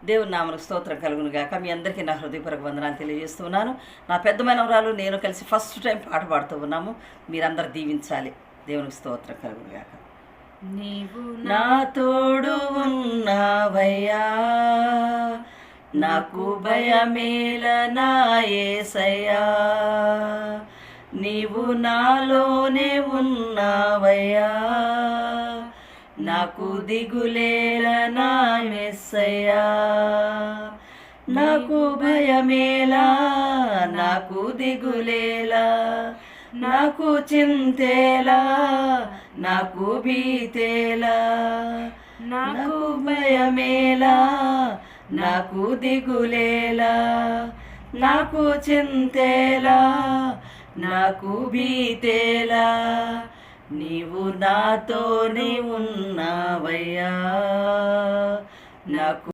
దేవుని నామమునకు స్తోత్రం కలుగును గాక. మీ అందరికీ నా హృదయపూర్వక వందనాలు తెలియజేస్తున్నాను. నా పెద్ద మనవరాలు నేను కలిసి ఫస్ట్ టైం పాట పాడుతూ ఉన్నాము. మీరందరూ దీవించాలి. దేవునికి స్తోత్రం కలుగును గాక. నీవు నా తోడు ఉన్నావయ్యా, నాకు భయమేల నా యేసయ్యా, నీవు నాలోనే ఉన్నావయ్యా, నాకు దిగులేల నా యేసయ్యా, నాకు భయమేలా, నాకు దిగులేలా, నాకు చింతేలా, నాకు భీతేలా, నాకు భయమేలా, నాకు దిగులేలా, నాకు చింతేలా, నాకు భీతేలా, నీవు నాతోనే ఉన్నావయ్యా, నాకు